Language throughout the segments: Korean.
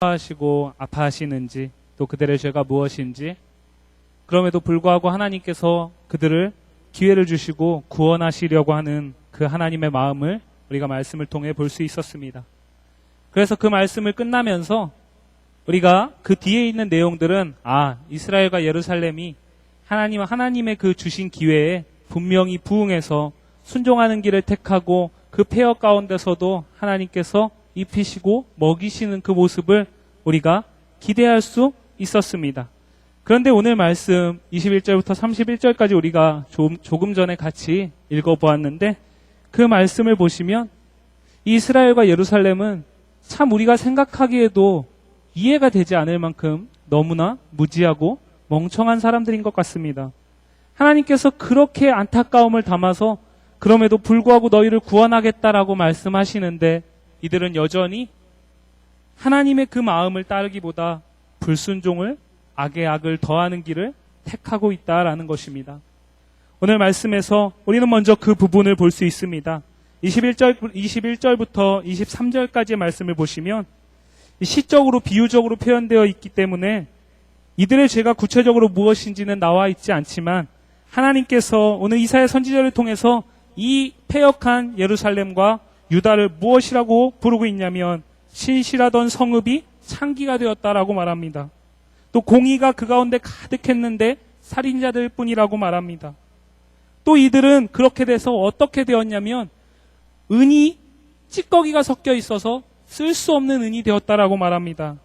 하시고 아파하시는지, 또 그들의 죄가 무엇인지, 그럼에도 불구하고 하나님께서 그들을 기회를 주시고 구원하시려고 하는 그 하나님의 마음을 우리가 말씀을 통해 볼 수 있었습니다. 그래서 그 말씀을 끝나면서 우리가 그 뒤에 있는 내용들은 이스라엘과 예루살렘이 하나님의 그 주신 기회에 분명히 부응해서 순종하는 길을 택하고 그 폐허 가운데서도 하나님께서 입히시고 먹이시는 그 모습을 우리가 기대할 수 있었습니다. 그런데 오늘 말씀 21절부터 31절까지 우리가 조금 전에 같이 읽어보았는데, 그 말씀을 보시면 이스라엘과 예루살렘은 참 우리가 생각하기에도 이해가 되지 않을 만큼 너무나 무지하고 멍청한 사람들인 것 같습니다. 하나님께서 그렇게 안타까움을 담아서 그럼에도 불구하고 너희를 구원하겠다라고 말씀하시는데, 이들은 여전히 하나님의 그 마음을 따르기보다 불순종을, 악에 악을 더하는 길을 택하고 있다라는 것입니다. 오늘 말씀에서 우리는 먼저 그 부분을 볼 수 있습니다. 21절부터 23절까지의 말씀을 보시면 시적으로 비유적으로 표현되어 있기 때문에 이들의 죄가 구체적으로 무엇인지는 나와 있지 않지만, 하나님께서 오늘 이사야 선지자를 통해서 이 패역한 예루살렘과 유다를 무엇이라고 부르고 있냐면, 신실하던 성읍이 창기가 되었다라고 말합니다. 또 공의가 그 가운데 가득했는데 살인자들 뿐이라고 말합니다. 또 이들은 그렇게 돼서 어떻게 되었냐면, 은이 찌꺼기가 섞여 있어서 쓸 수 없는 은이 되었다라고 말합니다.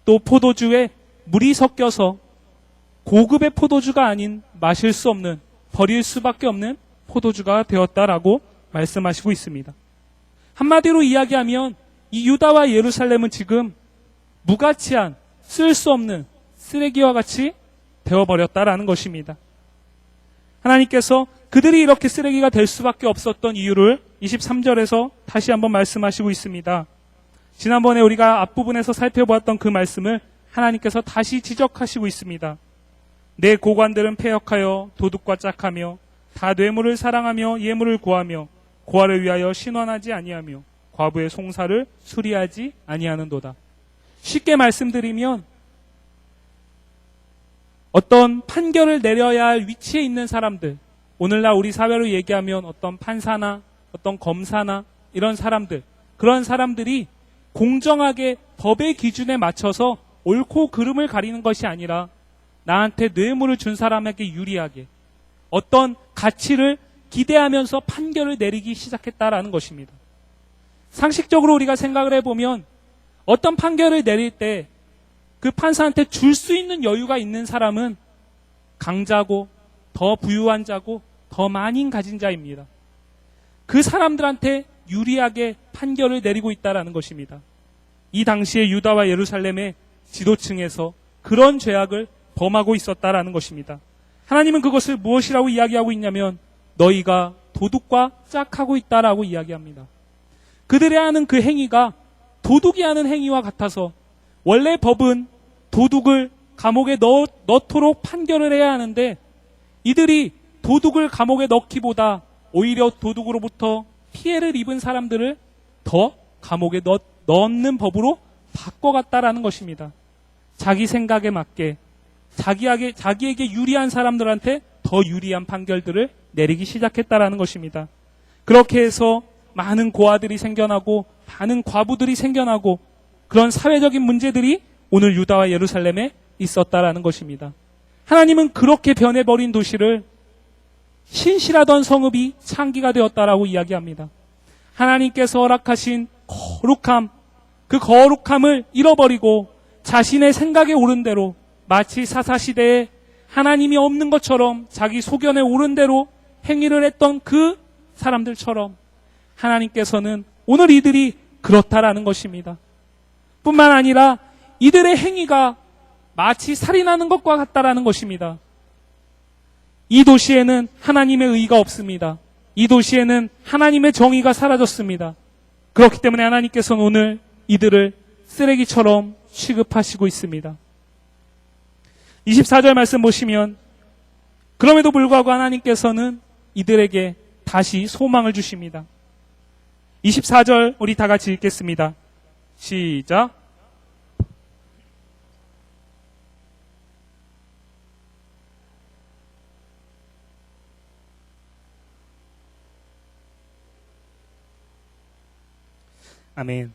또 포도주에 물이 섞여서 고급의 포도주가 아닌 마실 수 없는, 버릴 수밖에 없는 포도주가 되었다라고 말씀하시고 있습니다. 한마디로 이야기하면 이 유다와 예루살렘은 지금 무가치한, 쓸 수 없는 쓰레기와 같이 되어버렸다라는 것입니다. 하나님께서 그들이 이렇게 쓰레기가 될 수밖에 없었던 이유를 23절에서 다시 한번 말씀하시고 있습니다. 지난번에 우리가 앞부분에서 살펴보았던 그 말씀을 하나님께서 다시 지적하시고 있습니다. 내 고관들은 패역하여 도둑과 짝하며 다 뇌물을 사랑하며 예물을 구하며 고아를 위하여 신원하지 아니하며 과부의 송사를 수리하지 아니하는도다. 쉽게 말씀드리면 어떤 판결을 내려야 할 위치에 있는 사람들, 오늘날 우리 사회로 얘기하면 어떤 판사나 어떤 검사나 이런 사람들, 그런 사람들이 공정하게 법의 기준에 맞춰서 옳고 그름을 가리는 것이 아니라 나한테 뇌물을 준 사람에게 유리하게 어떤 가치를 기대하면서 판결을 내리기 시작했다라는 것입니다. 상식적으로 우리가 생각을 해보면 어떤 판결을 내릴 때 그 판사한테 줄 수 있는 여유가 있는 사람은 강자고 더 부유한 자고 더 많이 가진 자입니다. 그 사람들한테 유리하게 판결을 내리고 있다라는 것입니다. 이 당시에 유다와 예루살렘의 지도층에서 그런 죄악을 범하고 있었다라는 것입니다. 하나님은 그것을 무엇이라고 이야기하고 있냐면, 너희가 도둑과 짝하고 있다라고 이야기합니다. 그들이 하는 그 행위가 도둑이 하는 행위와 같아서, 원래 법은 도둑을 감옥에 넣도록 판결을 해야 하는데, 이들이 도둑을 감옥에 넣기보다 오히려 도둑으로부터 피해를 입은 사람들을 더 감옥에 넣는 법으로 바꿔갔다라는 것입니다. 자기 생각에 맞게 자기에게 유리한 사람들한테 더 유리한 판결들을 내리기 시작했다라는 것입니다. 그렇게 해서 많은 고아들이 생겨나고 많은 과부들이 생겨나고 그런 사회적인 문제들이 오늘 유다와 예루살렘에 있었다라는 것입니다. 하나님은 그렇게 변해버린 도시를 신실하던 성읍이 창기가 되었다라고 이야기합니다. 하나님께서 허락하신 거룩함, 그 거룩함을 잃어버리고 자신의 생각에 옳은 대로, 마치 사사시대에 하나님이 없는 것처럼 자기 소견에 옳은 대로 행위를 했던 그 사람들처럼 하나님께서는 오늘 이들이 그렇다라는 것입니다. 뿐만 아니라 이들의 행위가 마치 살인하는 것과 같다라는 것입니다. 이 도시에는 하나님의 의가 없습니다. 이 도시에는 하나님의 정의가 사라졌습니다. 그렇기 때문에 하나님께서는 오늘 이들을 쓰레기처럼 취급하시고 있습니다. 24절 말씀 보시면, 그럼에도 불구하고 하나님께서는 이들에게 다시 소망을 주십니다. 24절 우리 다 같이 읽겠습니다. 시작. 아멘.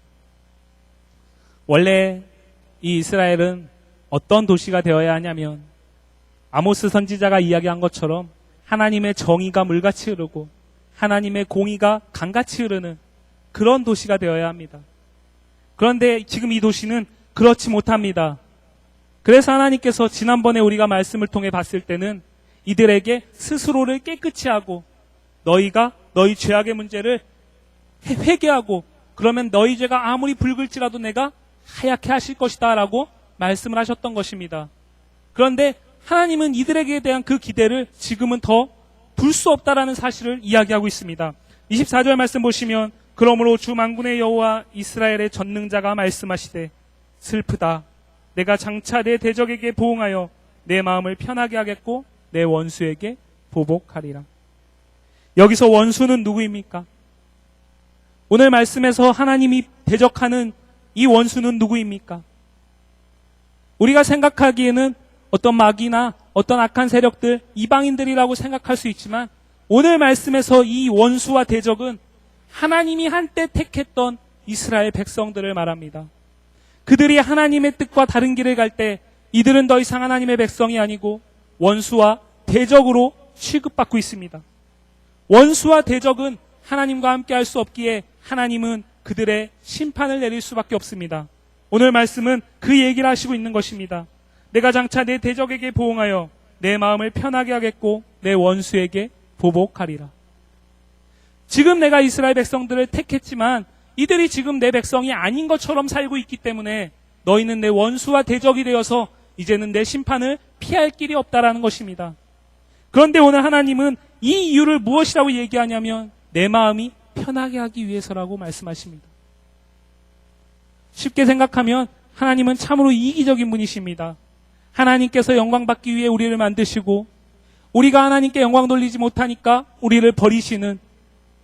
원래 이 이스라엘은 어떤 도시가 되어야 하냐면 아모스 선지자가 이야기한 것처럼 하나님의 정의가 물같이 흐르고 하나님의 공의가 강같이 흐르는 그런 도시가 되어야 합니다. 그런데 지금 이 도시는 그렇지 못합니다. 그래서 하나님께서 지난번에 우리가 말씀을 통해 봤을 때는 이들에게 스스로를 깨끗이 하고 너희가 너희 죄악의 문제를 회개하고 그러면 너희 죄가 아무리 붉을지라도 내가 하얗게 하실 것이다 라고 말씀을 하셨던 것입니다. 그런데 하나님은 이들에게 대한 그 기대를 지금은 더 둘 수 없다라는 사실을 이야기하고 있습니다. 24절 말씀 보시면 그러므로 주 만군의 여호와 이스라엘의 전능자가 말씀하시되 슬프다. 내가 장차 내 대적에게 보응하여 내 마음을 편하게 하겠고 내 원수에게 보복하리라. 여기서 원수는 누구입니까? 오늘 말씀에서 하나님이 대적하는 이 원수는 누구입니까? 우리가 생각하기에는 어떤 마귀나 어떤 악한 세력들, 이방인들이라고 생각할 수 있지만 오늘 말씀에서 이 원수와 대적은 하나님이 한때 택했던 이스라엘 백성들을 말합니다. 그들이 하나님의 뜻과 다른 길을 갈 때 이들은 더 이상 하나님의 백성이 아니고 원수와 대적으로 취급받고 있습니다. 원수와 대적은 하나님과 함께 할 수 없기에 하나님은 그들의 심판을 내릴 수밖에 없습니다. 오늘 말씀은 그 얘기를 하시고 있는 것입니다. 내가 장차 내 대적에게 보응하여 내 마음을 편하게 하겠고 내 원수에게 보복하리라. 지금 내가 이스라엘 백성들을 택했지만 이들이 지금 내 백성이 아닌 것처럼 살고 있기 때문에 너희는 내 원수와 대적이 되어서 이제는 내 심판을 피할 길이 없다라는 것입니다. 그런데 오늘 하나님은 이 이유를 무엇이라고 얘기하냐면 내 마음이 편하게 하기 위해서라고 말씀하십니다. 쉽게 생각하면 하나님은 참으로 이기적인 분이십니다. 하나님께서 영광받기 위해 우리를 만드시고 우리가 하나님께 영광 돌리지 못하니까 우리를 버리시는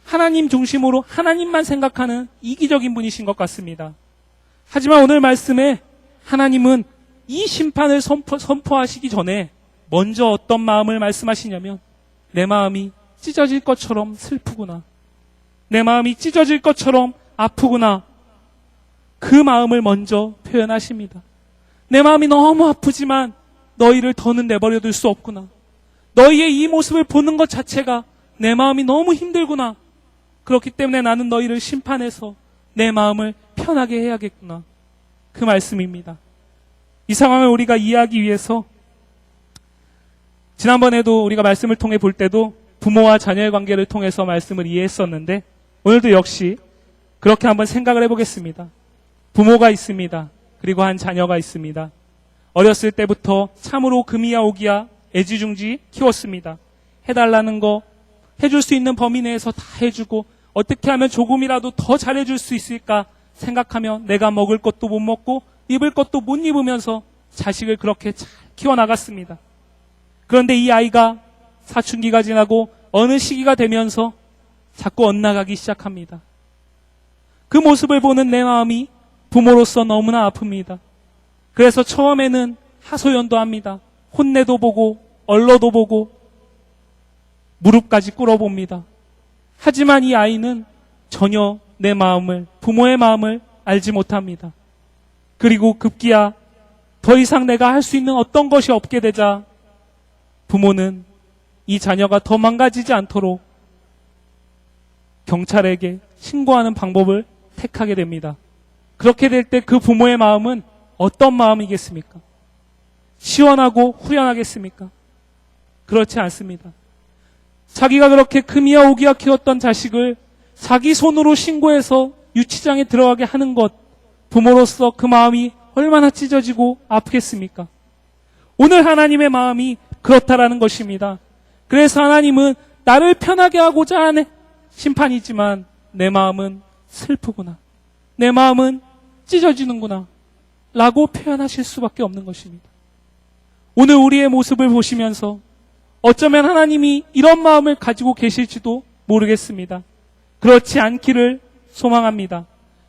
하나님 중심으로 하나님만 생각하는 이기적인 분이신 것 같습니다. 하지만 오늘 말씀에 하나님은 이 심판을 선포하시기 전에 먼저 어떤 마음을 말씀하시냐면 내 마음이 찢어질 것처럼 슬프구나. 내 마음이 찢어질 것처럼 아프구나. 그 마음을 먼저 표현하십니다. 내 마음이 너무 아프지만 너희를 더는 내버려둘 수 없구나. 너희의 이 모습을 보는 것 자체가 내 마음이 너무 힘들구나. 그렇기 때문에 나는 너희를 심판해서 내 마음을 편하게 해야겠구나. 그 말씀입니다. 이 상황을 우리가 이해하기 위해서 지난번에도 우리가 말씀을 통해 볼 때도 부모와 자녀의 관계를 통해서 말씀을 이해했었는데 오늘도 역시 그렇게 한번 생각을 해보겠습니다. 부모가 있습니다. 그리고 한 자녀가 있습니다. 어렸을 때부터 참으로 금이야 오기야 애지중지 키웠습니다. 해달라는 거 해줄 수 있는 범위 내에서 다 해주고 어떻게 하면 조금이라도 더 잘해줄 수 있을까 생각하며 내가 먹을 것도 못 먹고 입을 것도 못 입으면서 자식을 그렇게 잘 키워나갔습니다. 그런데 이 아이가 사춘기가 지나고 어느 시기가 되면서 자꾸 엇나가기 시작합니다. 그 모습을 보는 내 마음이 부모로서 너무나 아픕니다. 그래서 처음에는 하소연도 합니다. 혼내도 보고 얼러도 보고 무릎까지 꿇어봅니다. 하지만 이 아이는 전혀 내 마음을, 부모의 마음을 알지 못합니다. 그리고 급기야 더 이상 내가 할 수 있는 어떤 것이 없게 되자 부모는 이 자녀가 더 망가지지 않도록 경찰에게 신고하는 방법을 택하게 됩니다. 그렇게 될 때 그 부모의 마음은 어떤 마음이겠습니까? 시원하고 후련하겠습니까? 그렇지 않습니다. 자기가 그렇게 금이야 오기야 키웠던 자식을 자기 손으로 신고해서 유치장에 들어가게 하는 것, 부모로서 그 마음이 얼마나 찢어지고 아프겠습니까? 오늘 하나님의 마음이 그렇다라는 것입니다. 그래서 하나님은 나를 편하게 하고자 하는 심판이지만 내 마음은 슬프구나. 내 마음은 찢어지는구나. 라고 표현하실 수밖에 없는 것입니다. 오늘 우리의 모습을 보시면서 어쩌면 하나님이 이런 마음을 가지고 계실지도 모르겠습니다. 그렇지 않기를 소망합니다.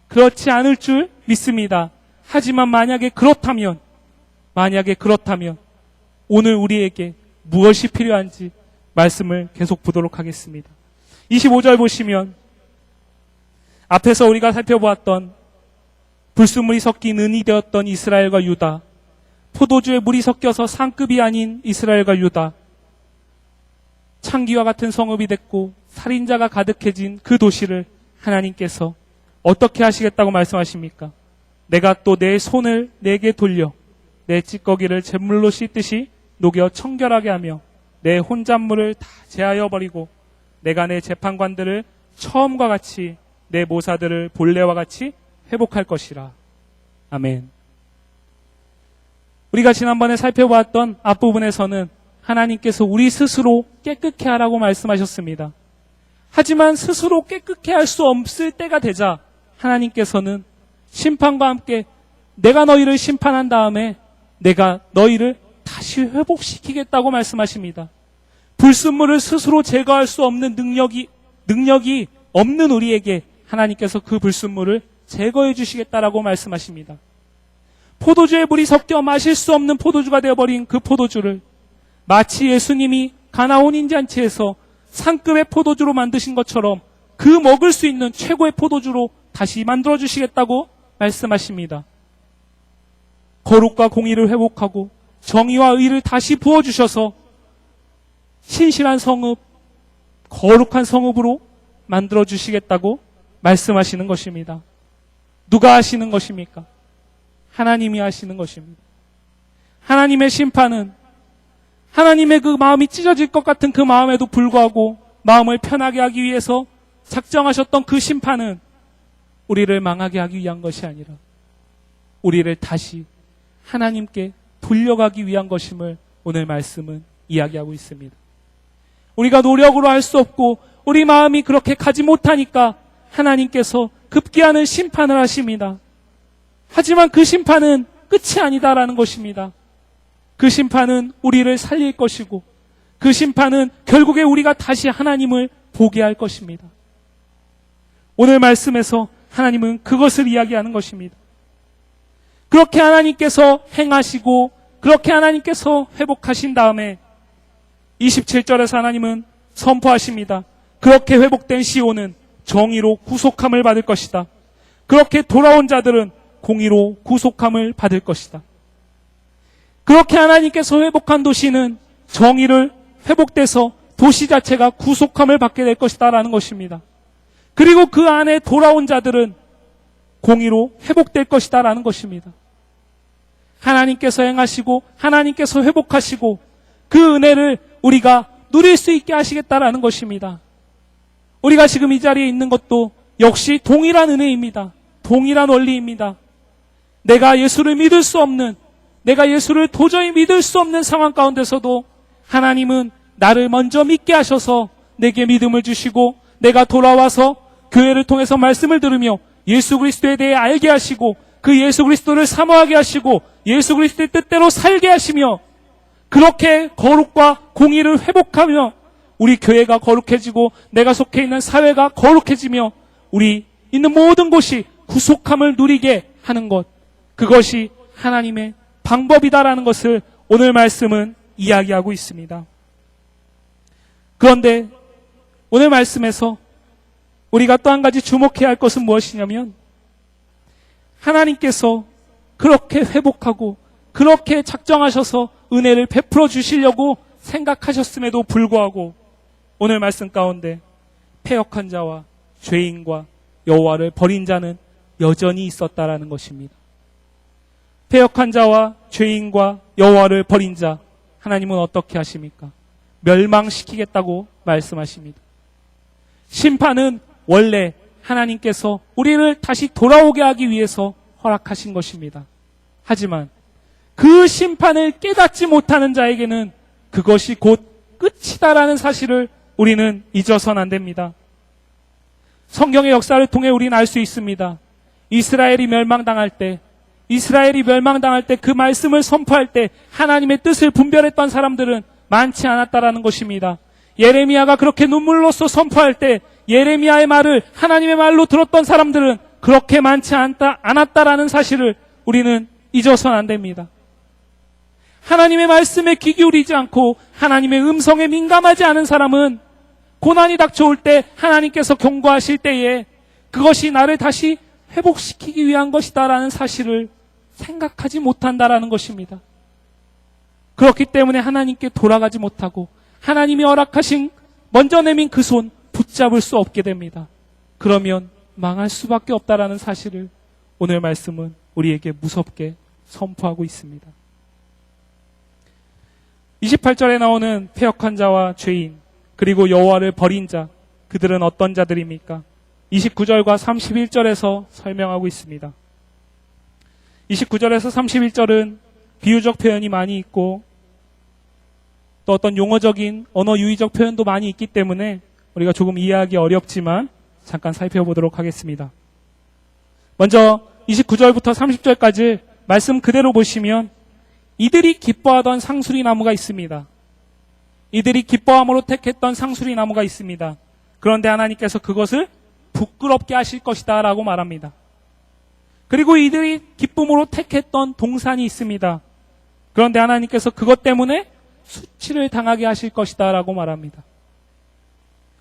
그렇지 않을 줄 믿습니다. 하지만 만약에 그렇다면 오늘 우리에게 무엇이 필요한지 말씀을 계속 보도록 하겠습니다. 25절 보시면 앞에서 우리가 살펴보았던 불순물이 섞인 은이 되었던 이스라엘과 유다, 포도주에 물이 섞여서 상급이 아닌 이스라엘과 유다, 창기와 같은 성읍이 됐고 살인자가 가득해진 그 도시를 하나님께서 어떻게 하시겠다고 말씀하십니까? 내가 또 내 손을 내게 돌려 내 찌꺼기를 잿물로 씻듯이 녹여 청결하게 하며 내 혼잣물을 다 제하여 버리고 내가 내 재판관들을 처음과 같이 내 모사들을 본래와 같이 회복할 것이라. 아멘. 우리가 지난번에 살펴보았던 앞부분에서는 하나님께서 우리 스스로 깨끗해 하라고 말씀하셨습니다. 하지만 스스로 깨끗해 할 수 없을 때가 되자 하나님께서는 심판과 함께 내가 너희를 심판한 다음에 내가 너희를 다시 회복시키겠다고 말씀하십니다. 불순물을 스스로 제거할 수 없는 능력이 없는 우리에게 하나님께서 그 불순물을 제거해 주시겠다라고 말씀하십니다. 포도주에 물이 섞여 마실 수 없는 포도주가 되어버린 그 포도주를 마치 예수님이 가나 혼인잔치에서 상급의 포도주로 만드신 것처럼 그 먹을 수 있는 최고의 포도주로 다시 만들어 주시겠다고 말씀하십니다. 거룩과 공의를 회복하고 정의와 의를 다시 부어주셔서 신실한 성읍, 거룩한 성읍으로 만들어 주시겠다고 말씀하시는 것입니다. 누가 하시는 것입니까? 하나님이 하시는 것입니다. 하나님의 심판은 하나님의 그 마음이 찢어질 것 같은 그 마음에도 불구하고 마음을 편하게 하기 위해서 작정하셨던 그 심판은 우리를 망하게 하기 위한 것이 아니라 우리를 다시 하나님께 돌려가기 위한 것임을 오늘 말씀은 이야기하고 있습니다. 우리가 노력으로 할 수 없고 우리 마음이 그렇게 가지 못하니까 하나님께서 급기야는 심판을 하십니다. 하지만 그 심판은 끝이 아니다라는 것입니다. 그 심판은 우리를 살릴 것이고 그 심판은 결국에 우리가 다시 하나님을 보게 할 것입니다. 오늘 말씀에서 하나님은 그것을 이야기하는 것입니다. 그렇게 하나님께서 행하시고 그렇게 하나님께서 회복하신 다음에 27절에서 하나님은 선포하십니다. 그렇게 회복된 시온은 정의로 구속함을 받을 것이다. 그렇게 돌아온 자들은 공의로 구속함을 받을 것이다. 그렇게 하나님께서 회복한 도시는 정의를 회복돼서 도시 자체가 구속함을 받게 될 것이다 라는 것입니다. 그리고 그 안에 돌아온 자들은 공의로 회복될 것이다 라는 것입니다. 하나님께서 행하시고 하나님께서 회복하시고 그 은혜를 우리가 누릴 수 있게 하시겠다라는 것입니다. 우리가 지금 이 자리에 있는 것도 역시 동일한 은혜입니다. 동일한 원리입니다. 내가 예수를 믿을 수 없는, 내가 예수를 도저히 믿을 수 없는 상황 가운데서도 하나님은 나를 먼저 믿게 하셔서 내게 믿음을 주시고 내가 돌아와서 교회를 통해서 말씀을 들으며 예수 그리스도에 대해 알게 하시고 그 예수 그리스도를 사모하게 하시고 예수 그리스도의 뜻대로 살게 하시며 그렇게 거룩과 공의를 회복하며 우리 교회가 거룩해지고 내가 속해 있는 사회가 거룩해지며 우리 있는 모든 곳이 구속함을 누리게 하는 것, 그것이 하나님의 방법이다라는 것을 오늘 말씀은 이야기하고 있습니다. 그런데 오늘 말씀에서 우리가 또 한 가지 주목해야 할 것은 무엇이냐면 하나님께서 그렇게 회복하고 그렇게 작정하셔서 은혜를 베풀어 주시려고 생각하셨음에도 불구하고 오늘 말씀 가운데 패역한 자와 죄인과 여호와를 버린 자는 여전히 있었다라는 것입니다. 패역한 자와 죄인과 여호와를 버린 자, 하나님은 어떻게 하십니까? 멸망시키겠다고 말씀하십니다. 심판은 원래 하나님께서 우리를 다시 돌아오게 하기 위해서 허락하신 것입니다. 하지만 그 심판을 깨닫지 못하는 자에게는 그것이 곧 끝이다라는 사실을 우리는 잊어서는 안 됩니다. 성경의 역사를 통해 우리는 알 수 있습니다. 이스라엘이 멸망당할 때 그 말씀을 선포할 때 하나님의 뜻을 분별했던 사람들은 많지 않았다라는 것입니다. 예레미야가 그렇게 눈물로써 선포할 때 예레미야의 말을 하나님의 말로 들었던 사람들은 그렇게 많지 않았다라는 사실을 우리는 잊어서는 안 됩니다. 하나님의 말씀에 귀 기울이지 않고 하나님의 음성에 민감하지 않은 사람은 고난이 닥쳐올 때 하나님께서 경고하실 때에 그것이 나를 다시 회복시키기 위한 것이다라는 사실을 생각하지 못한다라는 것입니다. 그렇기 때문에 하나님께 돌아가지 못하고 하나님이 허락하신 먼저 내민 그 손 붙잡을 수 없게 됩니다. 그러면 망할 수밖에 없다라는 사실을 오늘 말씀은 우리에게 무섭게 선포하고 있습니다. 28절에 나오는 패역한 자와 죄인 그리고 여호와를 버린 자, 그들은 어떤 자들입니까? 29절과 31절에서 설명하고 있습니다. 29절에서 31절은 비유적 표현이 많이 있고 또 어떤 용어적인 언어 유의적 표현도 많이 있기 때문에 우리가 조금 이해하기 어렵지만 잠깐 살펴보도록 하겠습니다. 먼저 29절부터 30절까지 말씀 그대로 보시면 이들이 기뻐하던 상수리 나무가 있습니다. 이들이 기뻐함으로 택했던 상수리 나무가 있습니다. 그런데 하나님께서 그것을 부끄럽게 하실 것이다 라고 말합니다. 그리고 이들이 기쁨으로 택했던 동산이 있습니다. 그런데 하나님께서 그것 때문에 수치를 당하게 하실 것이다 라고 말합니다.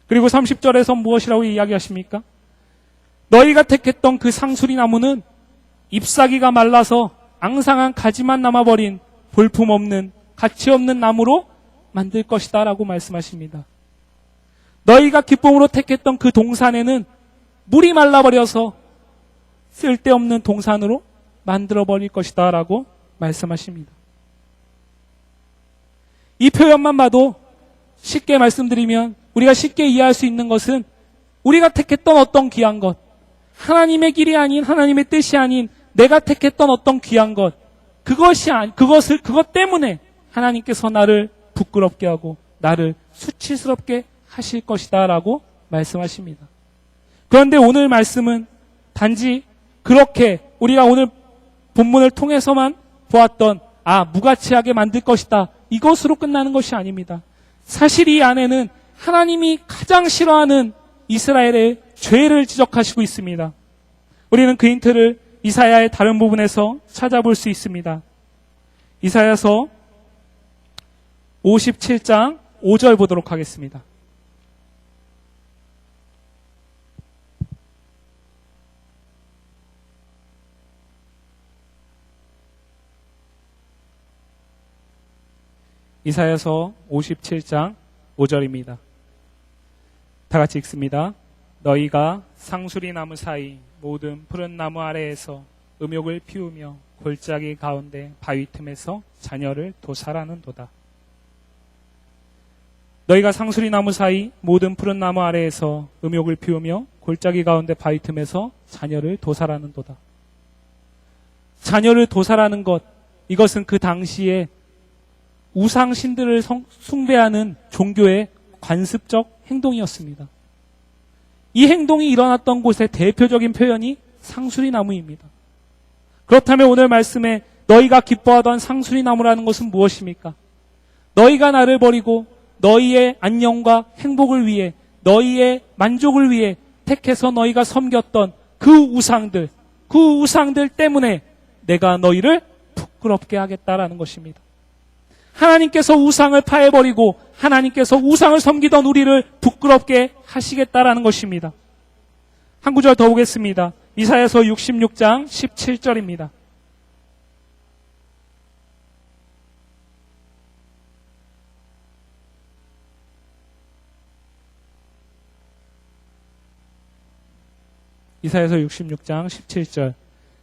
그리고 30절에서 무엇이라고 이야기하십니까? 너희가 택했던 그 상수리 나무는 잎사귀가 말라서 앙상한 가지만 남아버린 볼품없는 가치없는 나무로 만들 것이다 라고 말씀하십니다. 너희가 기쁨으로 택했던 그 동산에는 물이 말라버려서 쓸데없는 동산으로 만들어버릴 것이다 라고 말씀하십니다. 이 표현만 봐도 쉽게 말씀드리면 우리가 쉽게 이해할 수 있는 것은 우리가 택했던 어떤 귀한 것, 하나님의 길이 아닌 하나님의 뜻이 아닌 내가 택했던 어떤 귀한 것, 그것 때문에 하나님께서 나를 부끄럽게 하고 나를 수치스럽게 하실 것이다 라고 말씀하십니다. 그런데 오늘 말씀은 단지 그렇게 우리가 오늘 본문을 통해서만 보았던 무가치하게 만들 것이다 이것으로 끝나는 것이 아닙니다. 사실 이 안에는 하나님이 가장 싫어하는 이스라엘의 죄를 지적하시고 있습니다. 우리는 그 힌트를 이사야의 다른 부분에서 찾아볼 수 있습니다. 이사야서 57장 5절 보도록 하겠습니다. 이사야서 57장 5절입니다. 다 같이 읽습니다. 너희가 상수리 나무 사이 모든 푸른 나무 아래에서 음욕을 피우며 골짜기 가운데 바위 틈에서 자녀를 도살하는도다. 너희가 상수리 나무 사이 모든 푸른 나무 아래에서 음욕을 피우며 골짜기 가운데 바위 틈에서 자녀를 도살하는도다. 자녀를 도살하는 것, 이것은 그 당시에 우상신들을 숭배하는 종교의 관습적 행동이었습니다. 이 행동이 일어났던 곳의 대표적인 표현이 상수리 나무입니다. 그렇다면 오늘 말씀에 너희가 기뻐하던 상수리 나무라는 것은 무엇입니까? 너희가 나를 버리고 너희의 안녕과 행복을 위해 너희의 만족을 위해 택해서 너희가 섬겼던 그 우상들 때문에 내가 너희를 부끄럽게 하겠다라는 것입니다. 하나님께서 우상을 파해버리고 하나님께서 우상을 섬기던 우리를 부끄럽게 하시겠다라는 것입니다. 한 구절 더 보겠습니다. 이사야서 66장 17절입니다. 이사야서 66장 17절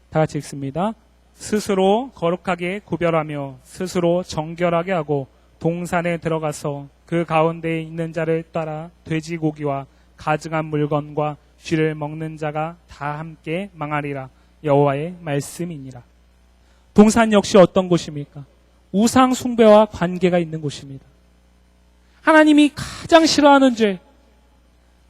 다 같이 읽습니다. 스스로 거룩하게 구별하며 스스로 정결하게 하고 동산에 들어가서 그 가운데에 있는 자를 따라 돼지고기와 가증한 물건과 쥐를 먹는 자가 다 함께 망하리라. 여호와의 말씀이니라. 동산 역시 어떤 곳입니까? 우상 숭배와 관계가 있는 곳입니다. 하나님이 가장 싫어하는 죄,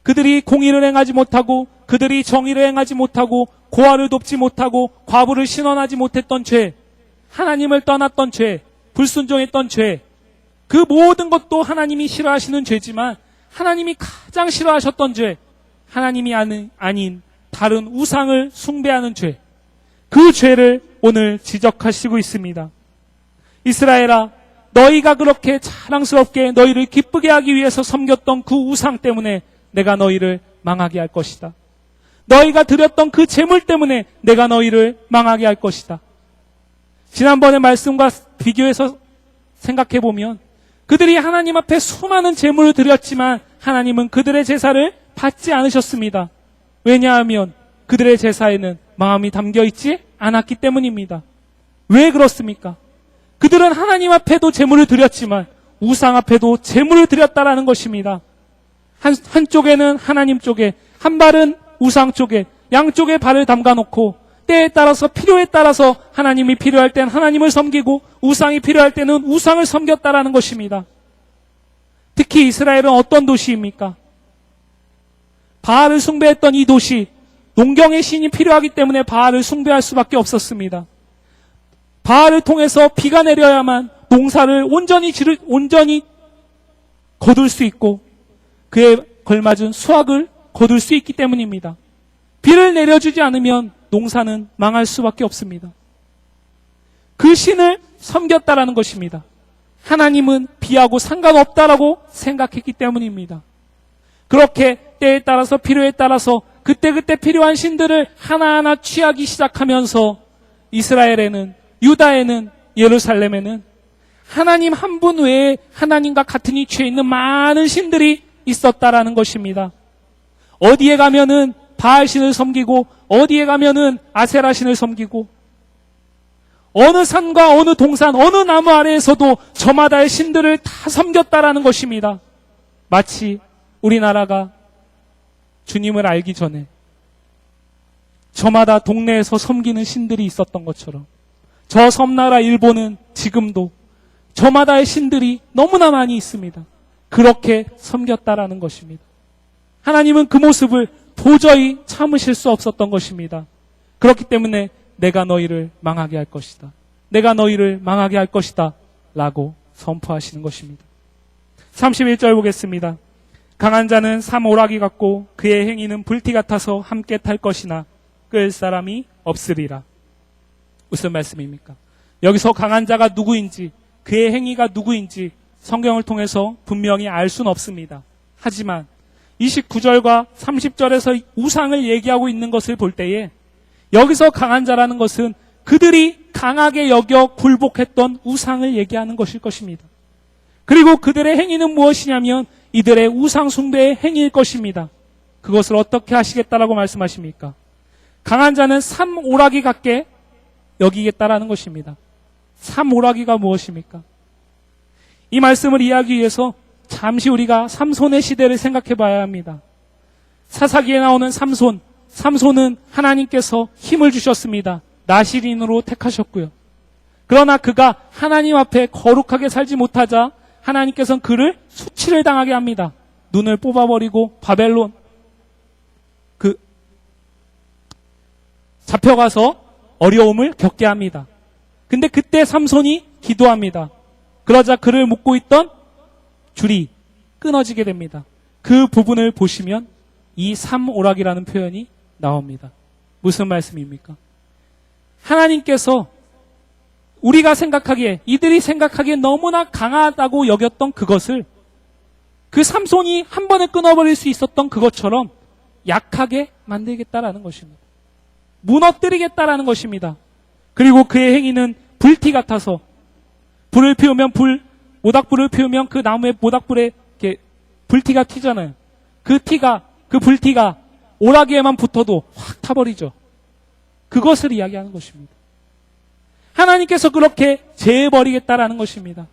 그들이 공의를 행하지 못하고 그들이 정의를 행하지 못하고 고아를 돕지 못하고 과부를 신원하지 못했던 죄, 하나님을 떠났던 죄, 불순종했던 죄, 그 모든 것도 하나님이 싫어하시는 죄지만 하나님이 가장 싫어하셨던 죄, 하나님이 아닌 다른 우상을 숭배하는 죄, 그 죄를 오늘 지적하시고 있습니다. 이스라엘아, 너희가 그렇게 자랑스럽게 너희를 기쁘게 하기 위해서 섬겼던 그 우상 때문에 내가 너희를 망하게 할 것이다. 너희가 드렸던 그 재물 때문에 내가 너희를 망하게 할 것이다. 지난번의 말씀과 비교해서 생각해보면 그들이 하나님 앞에 수많은 재물을 드렸지만 하나님은 그들의 제사를 받지 않으셨습니다. 왜냐하면 그들의 제사에는 마음이 담겨있지 않았기 때문입니다. 왜 그렇습니까? 그들은 하나님 앞에도 제물을 드렸지만 우상 앞에도 제물을 드렸다라는 것입니다. 한쪽에는 하나님 쪽에, 한 발은 우상 쪽에, 양쪽에 발을 담가놓고 때에 따라서 필요에 따라서 하나님이 필요할 땐 하나님을 섬기고 우상이 필요할 때는 우상을 섬겼다라는 것입니다. 특히 이스라엘은 어떤 도시입니까? 바알을 숭배했던 이 도시, 농경의 신이 필요하기 때문에 바알을 숭배할 수밖에 없었습니다. 바알을 통해서 비가 내려야만 농사를 온전히 거둘 수 있고 그에 걸맞은 수확을 거둘 수 있기 때문입니다. 비를 내려주지 않으면 농사는 망할 수밖에 없습니다. 그 신을 섬겼다라는 것입니다. 하나님은 비하고 상관없다라고 생각했기 때문입니다. 그렇게 때에 따라서 필요에 따라서 그때그때 필요한 신들을 하나하나 취하기 시작하면서 이스라엘에는, 유다에는, 예루살렘에는 하나님 한 분 외에 하나님과 같은 이치에 있는 많은 신들이 있었다라는 것입니다. 어디에 가면은 바알 신을 섬기고 어디에 가면은 아세라 신을 섬기고 어느 산과 어느 동산, 어느 나무 아래에서도 저마다의 신들을 다 섬겼다라는 것입니다. 마치 우리나라가 주님을 알기 전에 저마다 동네에서 섬기는 신들이 있었던 것처럼 저 섬나라 일본은 지금도 저마다의 신들이 너무나 많이 있습니다. 그렇게 섬겼다라는 것입니다. 하나님은 그 모습을 도저히 참으실 수 없었던 것입니다. 그렇기 때문에 내가 너희를 망하게 할 것이다. 내가 너희를 망하게 할 것이다. 라고 선포하시는 것입니다. 31절 보겠습니다. 강한 자는 삼오라기 같고 그의 행위는 불티 같아서 함께 탈 것이나 끌 사람이 없으리라. 무슨 말씀입니까? 여기서 강한 자가 누구인지 그의 행위가 누구인지 성경을 통해서 분명히 알 수는 없습니다. 하지만 29절과 30절에서 우상을 얘기하고 있는 것을 볼 때에 여기서 강한 자라는 것은 그들이 강하게 여겨 굴복했던 우상을 얘기하는 것일 것입니다. 그리고 그들의 행위는 무엇이냐면 이들의 우상 숭배의 행위일 것입니다. 그것을 어떻게 하시겠다라고 말씀하십니까? 강한 자는 삼오라기 같게 여기겠다라는 것입니다. 삼오라기가 무엇입니까? 이 말씀을 이해하기 위해서 잠시 우리가 삼손의 시대를 생각해 봐야 합니다. 사사기에 나오는 삼손은 하나님께서 힘을 주셨습니다. 나실인으로 택하셨고요. 그러나 그가 하나님 앞에 거룩하게 살지 못하자 하나님께서는 그를 수치를 당하게 합니다. 눈을 뽑아버리고 바벨론 잡혀가서 어려움을 겪게 합니다. 근데 그때 삼손이 기도합니다. 그러자 그를 묶고 있던 줄이 끊어지게 됩니다. 그 부분을 보시면 이 삼오락이라는 표현이 나옵니다. 무슨 말씀입니까? 하나님께서 우리가 생각하기에, 이들이 생각하기에 너무나 강하다고 여겼던 그것을 그 삼손이 한 번에 끊어버릴 수 있었던 그것처럼 약하게 만들겠다라는 것입니다. 무너뜨리겠다라는 것입니다. 그리고 그의 행위는 불티 같아서 불을 피우면 모닥불을 피우면 그 나무의 모닥불에 이렇게 불티가 튀잖아요. 그 불티가 오라기에만 붙어도 확 타버리죠. 그것을 이야기하는 것입니다. 하나님께서 그렇게 제해버리겠다라는 것입니다.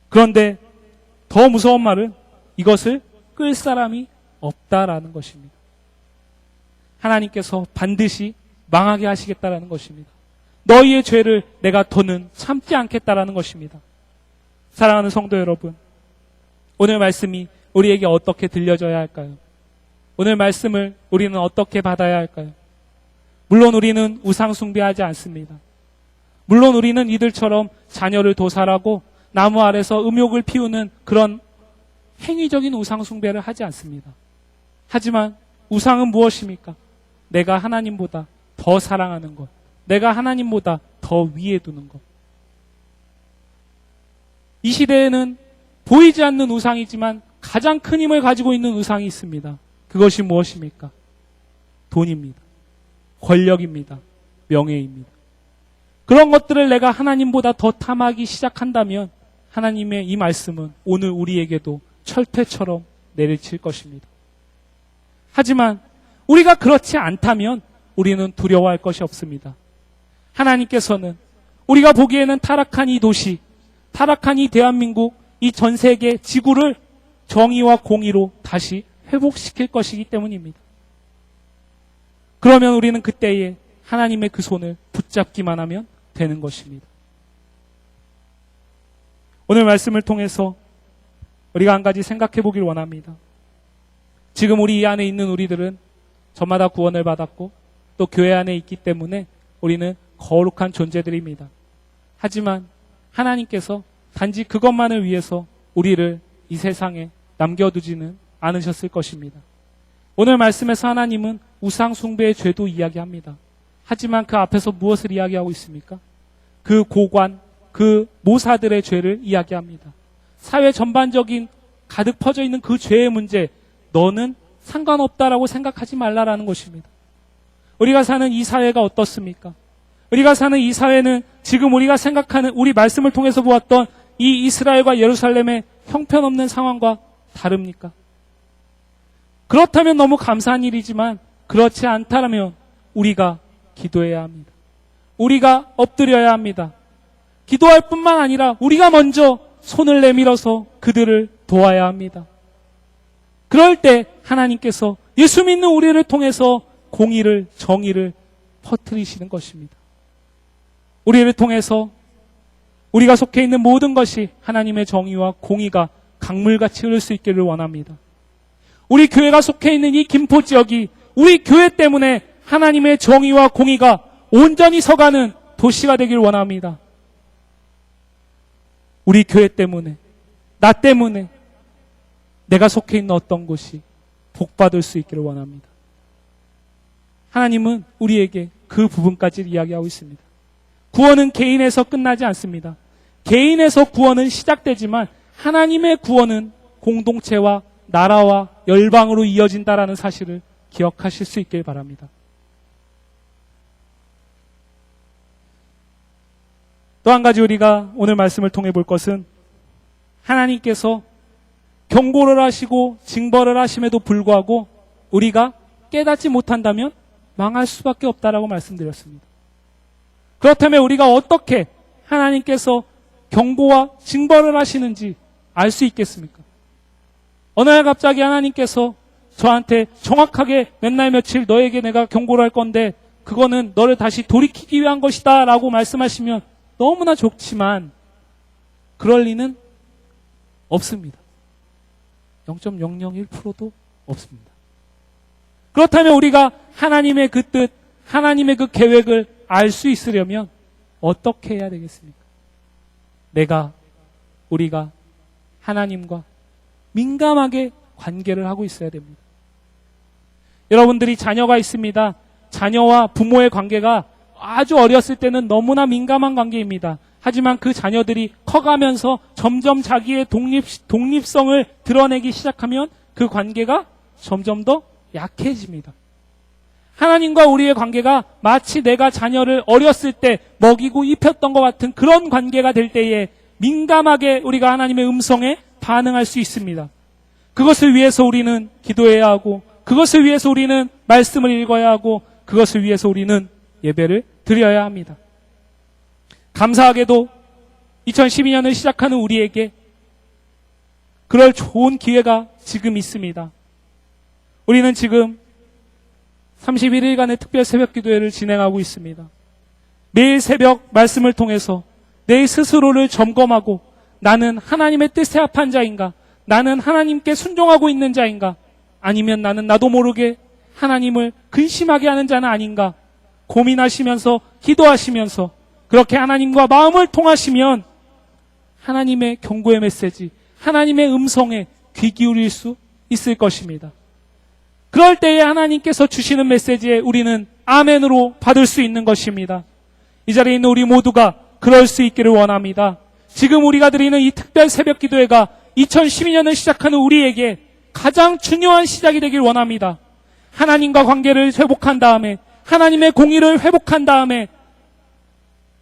그런데 더 무서운 말은 이것을 끌 사람이 없다라는 것입니다. 하나님께서 반드시 망하게 하시겠다라는 것입니다. 너희의 죄를 내가 더는 참지 않겠다라는 것입니다. 사랑하는 성도 여러분, 오늘 말씀이 우리에게 어떻게 들려져야 할까요? 오늘 말씀을 우리는 어떻게 받아야 할까요? 물론 우리는 우상 숭배하지 않습니다. 물론 우리는 이들처럼 자녀를 도살하고 나무 아래서 음욕을 피우는 그런 행위적인 우상 숭배를 하지 않습니다. 하지만 우상은 무엇입니까? 내가 하나님보다 더 사랑하는 것, 내가 하나님보다 더 위에 두는 것. 이 시대에는 보이지 않는 우상이지만 가장 큰 힘을 가지고 있는 우상이 있습니다. 그것이 무엇입니까? 돈입니다. 권력입니다. 명예입니다. 그런 것들을 내가 하나님보다 더 탐하기 시작한다면 하나님의 이 말씀은 오늘 우리에게도 철퇴처럼 내리칠 것입니다. 하지만 우리가 그렇지 않다면 우리는 두려워할 것이 없습니다. 하나님께서는 우리가 보기에는 타락한 이 도시, 타락한 이 대한민국, 이 전 세계 지구를 정의와 공의로 다시 회복시킬 것이기 때문입니다. 그러면 우리는 그때에 하나님의 그 손을 붙잡기만 하면 되는 것입니다. 오늘 말씀을 통해서 우리가 한 가지 생각해 보길 원합니다. 지금 우리 이 안에 있는 우리들은 저마다 구원을 받았고 또 교회 안에 있기 때문에 우리는 거룩한 존재들입니다. 하지만 하나님께서 단지 그것만을 위해서 우리를 이 세상에 남겨두지는 않으셨을 것입니다. 오늘 말씀에서 하나님은 우상 숭배의 죄도 이야기합니다. 하지만 그 앞에서 무엇을 이야기하고 있습니까? 그 고관, 그 모사들의 죄를 이야기합니다. 사회 전반적인 가득 퍼져 있는 그 죄의 문제, 너는 상관없다라고 생각하지 말라라는 것입니다. 우리가 사는 이 사회가 어떻습니까? 우리가 사는 이 사회는 지금 우리가 생각하는, 우리 말씀을 통해서 보았던 이 이스라엘과 예루살렘의 형편없는 상황과 다릅니까? 그렇다면 너무 감사한 일이지만 그렇지 않다면 우리가 기도해야 합니다. 우리가 엎드려야 합니다. 기도할 뿐만 아니라 우리가 먼저 손을 내밀어서 그들을 도와야 합니다. 그럴 때 하나님께서 예수 믿는 우리를 통해서 공의를, 정의를 퍼뜨리시는 것입니다. 우리를 통해서 우리가 속해 있는 모든 것이 하나님의 정의와 공의가 강물같이 흐를 수 있기를 원합니다. 우리 교회가 속해 있는 이 김포 지역이 우리 교회 때문에 하나님의 정의와 공의가 온전히 서가는 도시가 되길 원합니다. 우리 교회 때문에, 나 때문에 내가 속해 있는 어떤 곳이 복받을 수 있기를 원합니다. 하나님은 우리에게 그 부분까지 이야기하고 있습니다. 구원은 개인에서 끝나지 않습니다. 개인에서 구원은 시작되지만 하나님의 구원은 공동체와 나라와 열방으로 이어진다라는 사실을 기억하실 수 있길 바랍니다. 또 한 가지 우리가 오늘 말씀을 통해 볼 것은 하나님께서 경고를 하시고 징벌을 하심에도 불구하고 우리가 깨닫지 못한다면 망할 수밖에 없다라고 말씀드렸습니다. 그렇다면 우리가 어떻게 하나님께서 경고와 징벌을 하시는지 알 수 있겠습니까? 어느 날 갑자기 하나님께서 저한테 정확하게 몇 날 며칠 너에게 내가 경고를 할 건데 그거는 너를 다시 돌이키기 위한 것이다 라고 말씀하시면 너무나 좋지만 그럴 리는 없습니다. 0.001%도 없습니다. 그렇다면 우리가 하나님의 그 뜻, 하나님의 그 계획을 알 수 있으려면 어떻게 해야 되겠습니까? 우리가 하나님과 민감하게 관계를 하고 있어야 됩니다. 여러분들이 자녀가 있습니다. 자녀와 부모의 관계가 아주 어렸을 때는 너무나 민감한 관계입니다. 하지만 그 자녀들이 커가면서 점점 자기의 독립성을 드러내기 시작하면 그 관계가 점점 더 약해집니다. 하나님과 우리의 관계가 마치 내가 자녀를 어렸을 때 먹이고 입혔던 것 같은 그런 관계가 될 때에 민감하게 우리가 하나님의 음성에 반응할 수 있습니다. 그것을 위해서 우리는 기도해야 하고 그것을 위해서 우리는 말씀을 읽어야 하고 그것을 위해서 우리는 예배를 드려야 합니다. 감사하게도 2012년을 시작하는 우리에게 그럴 좋은 기회가 지금 있습니다. 우리는 지금 31일간의 특별 새벽 기도회를 진행하고 있습니다. 매일 새벽 말씀을 통해서 내 스스로를 점검하고 나는 하나님의 뜻에 합한 자인가? 나는 하나님께 순종하고 있는 자인가? 아니면 나는 나도 모르게 하나님을 근심하게 하는 자는 아닌가? 고민하시면서 기도하시면서 그렇게 하나님과 마음을 통하시면 하나님의 경고의 메시지, 하나님의 음성에 귀 기울일 수 있을 것입니다. 그럴 때에 하나님께서 주시는 메시지에 우리는 아멘으로 받을 수 있는 것입니다. 이 자리에 있는 우리 모두가 그럴 수 있기를 원합니다. 지금 우리가 드리는 이 특별 새벽 기도회가 2012년을 시작하는 우리에게 가장 중요한 시작이 되길 원합니다. 하나님과 관계를 회복한 다음에 하나님의 공의를 회복한 다음에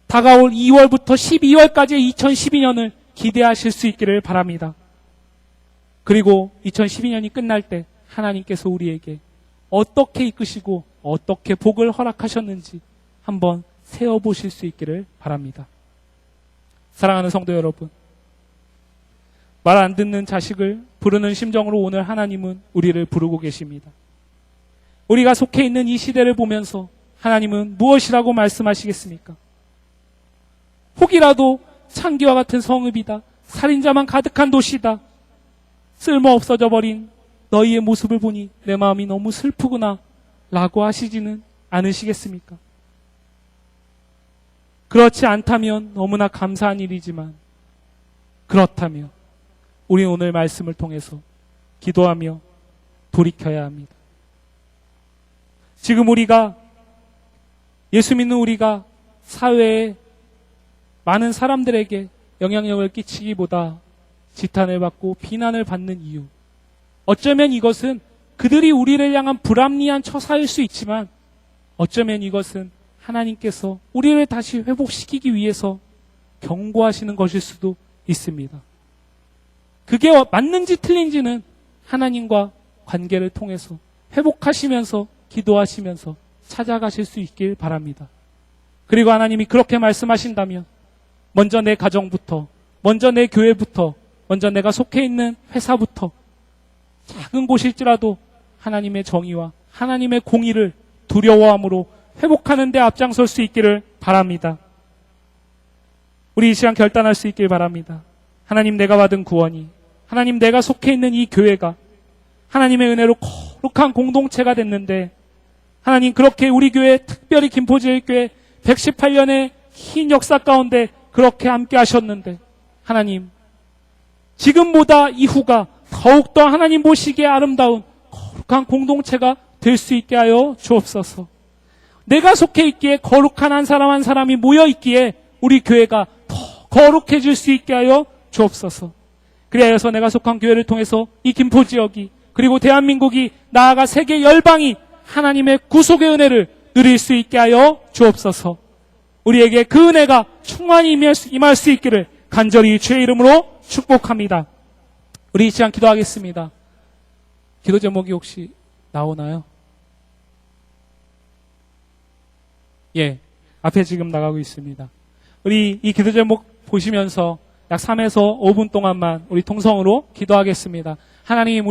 다가올 2월부터 12월까지의 2012년을 기대하실 수 있기를 바랍니다. 그리고 2012년이 끝날 때 하나님께서 우리에게 어떻게 이끄시고 어떻게 복을 허락하셨는지 한번 세어보실 수 있기를 바랍니다. 사랑하는 성도 여러분, 말 안 듣는 자식을 부르는 심정으로 오늘 하나님은 우리를 부르고 계십니다. 우리가 속해 있는 이 시대를 보면서 하나님은 무엇이라고 말씀하시겠습니까? 혹이라도 창기와 같은 성읍이다. 살인자만 가득한 도시다. 쓸모 없어져 버린 너희의 모습을 보니 내 마음이 너무 슬프구나 라고 하시지는 않으시겠습니까? 그렇지 않다면 너무나 감사한 일이지만 그렇다면 우리는 오늘 말씀을 통해서 기도하며 돌이켜야 합니다. 지금 우리가 예수 믿는 우리가 사회에 많은 사람들에게 영향력을 끼치기보다 지탄을 받고 비난을 받는 이유, 어쩌면 이것은 그들이 우리를 향한 불합리한 처사일 수 있지만 어쩌면 이것은 하나님께서 우리를 다시 회복시키기 위해서 경고하시는 것일 수도 있습니다. 그게 맞는지 틀린지는 하나님과 관계를 통해서 회복하시면서 기도하시면서 찾아가실 수 있길 바랍니다. 그리고 하나님이 그렇게 말씀하신다면 먼저 내 가정부터, 먼저 내 교회부터, 먼저 내가 속해 있는 회사부터 작은 곳일지라도 하나님의 정의와 하나님의 공의를 두려워함으로 회복하는 데 앞장설 수 있기를 바랍니다. 우리 이 시간 결단할 수 있길 바랍니다. 하나님, 내가 받은 구원이, 하나님, 내가 속해 있는 이 교회가 하나님의 은혜로 거룩한 공동체가 됐는데 하나님, 그렇게 우리 교회, 특별히 김포제일교회 118년의 긴 역사 가운데 그렇게 함께 하셨는데 하나님, 지금보다 이후가 더욱더 하나님 보시기에 아름다운 거룩한 공동체가 될 수 있게 하여 주옵소서. 내가 속해 있기에 거룩한 한 사람 한 사람이 모여 있기에 우리 교회가 더 거룩해질 수 있게 하여 주옵소서. 그래서 내가 속한 교회를 통해서 이 김포 지역이, 그리고 대한민국이, 나아가 세계 열방이 하나님의 구속의 은혜를 누릴 수 있게 하여 주옵소서. 우리에게 그 은혜가 충만히 임할 수 있기를 간절히 주의 이름으로 축복합니다. 우리 이 시간 기도하겠습니다. 기도 제목이 혹시 나오나요? 예, 앞에 지금 나가고 있습니다. 우리 이 기도 제목 보시면서 약 3에서 5분 동안만 우리 통성으로 기도하겠습니다. 하나님,